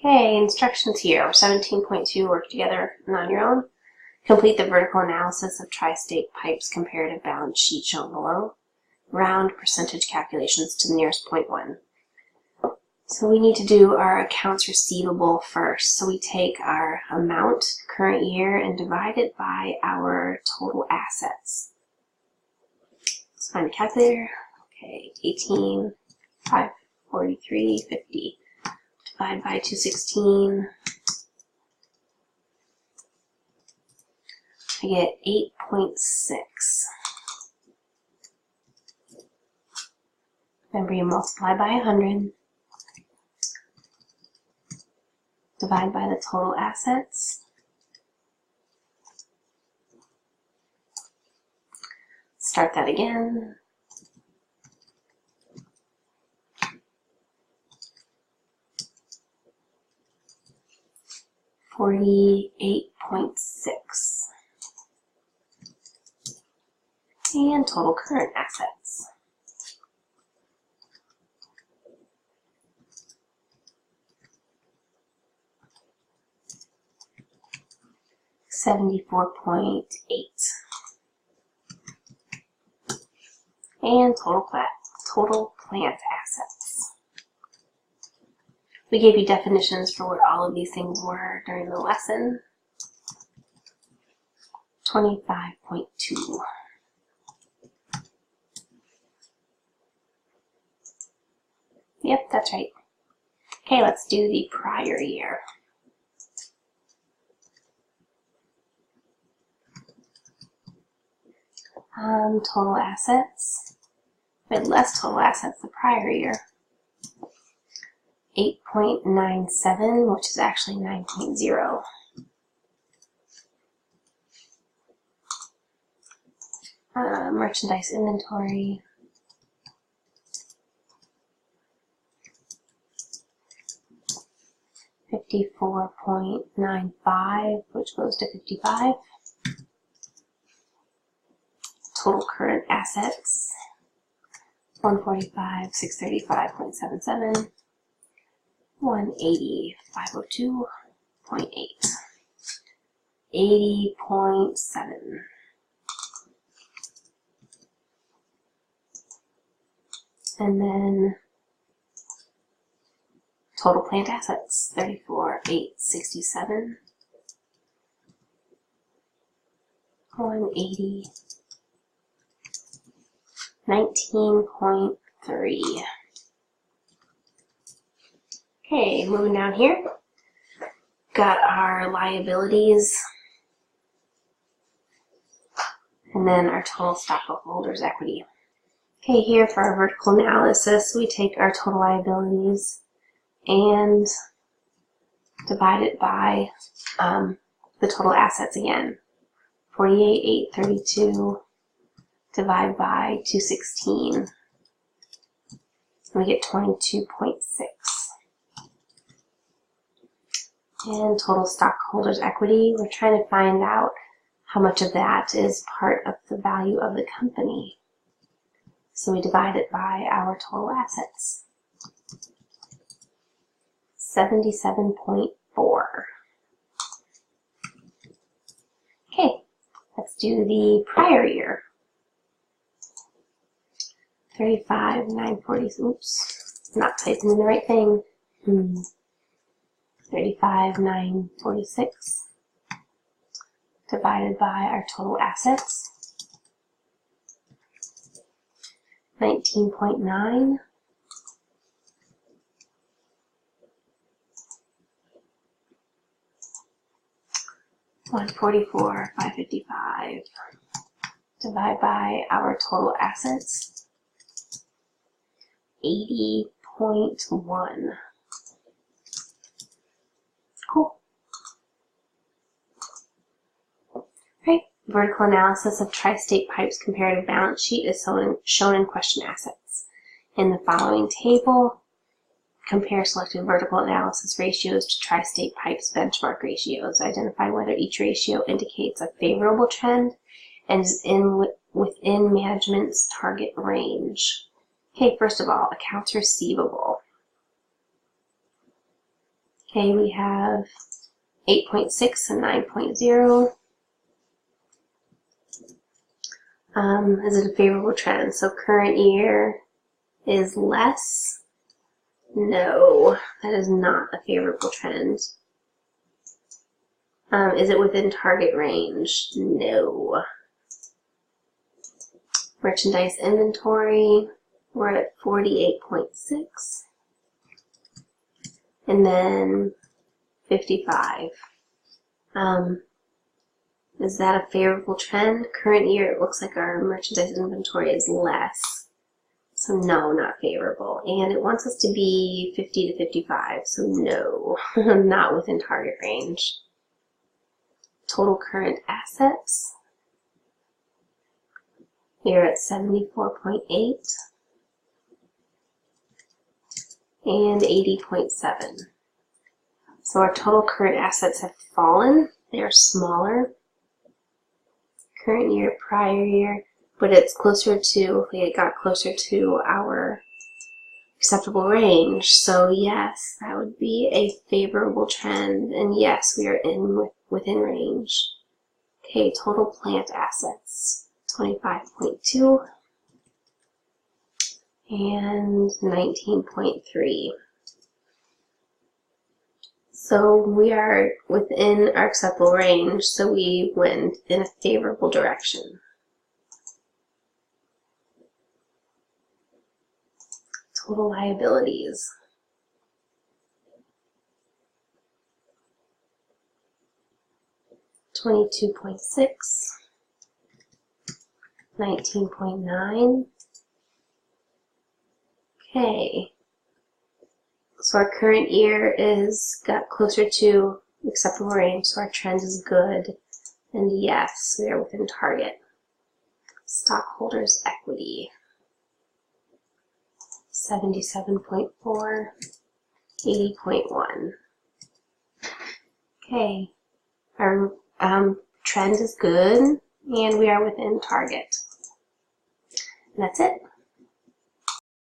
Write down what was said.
Okay, instructions here. 17.2, work together and on your own. Complete the vertical analysis of Tri-State Pipe's comparative balance sheet shown below. Round percentage calculations to the nearest 0.1. So we need to do our accounts receivable first. So we take our amount, current year, and divide it by our total assets. Let's find a calculator. Okay, 18, 543, 50. Divide by 216. I get 8.6. Remember, you multiply by 100. Divide by the total assets. Start that again. $48.6. And total current assets. $74.8. And total plant assets. We gave you definitions for what all of these things were during the lesson. 25.2. Yep, that's right. Okay, let's do the prior year. Total assets. We had less total assets the prior year. 8.97, which is actually 9.0. Merchandise inventory. $54.95, which goes to 55. Total current assets. 145, 635.77. 180, 502.8. 80.7. And then total plant assets, 34,867. 180. 19.3. Okay, moving down here. Got our liabilities. And then our total stockholders' equity. Okay, here for our vertical analysis, we take our total liabilities and divide it by the total assets again. 48,832 divide by 216. And we get 22.6. And total stockholders' equity, we're trying to find out how much of that is part of the value of the company. So we divide it by our total assets. 77.4. Okay, let's do the prior year. 35,940. Oops, not typing in the right thing. 35,946 divided by our total assets. 19.9. $144,555 divide by our total assets. 80.1. Cool. Right. Vertical analysis of Tri-State Pipe's comparative balance sheet is shown in question assets. In the following table, compare selected vertical analysis ratios to Tri-State Pipe's benchmark ratios. Identify whether each ratio indicates a favorable trend and is within management's target range. Okay, first of all, accounts receivable. Okay, we have 8.6 and 9.0. Is it a favorable trend? So current year is less. No, that is not a favorable trend. Is it within target range? No. Merchandise inventory, we're at 48.6. And then 55. Is that a favorable trend? Current year, it looks like our merchandise inventory is less. So no, not favorable. And it wants us to be 50 to 55, so no, not within target range. Total current assets, we are at 74.8 and 80.7. So our total current assets have fallen. They are smaller. Current year, prior year, but it's closer to, it got closer to our acceptable range. So yes, that would be a favorable trend, and yes, we are within range. Okay, total plant assets, 25.2 and 19.3. So we are within our acceptable range, so we went in a favorable direction. Total liabilities. $22.6, 19.9. Okay. So our current year got closer to acceptable range, so our trend is good. And yes, we are within target. Stockholders' equity. 77.4, 80.1. Okay, our trend is good, and we are within target. And that's it.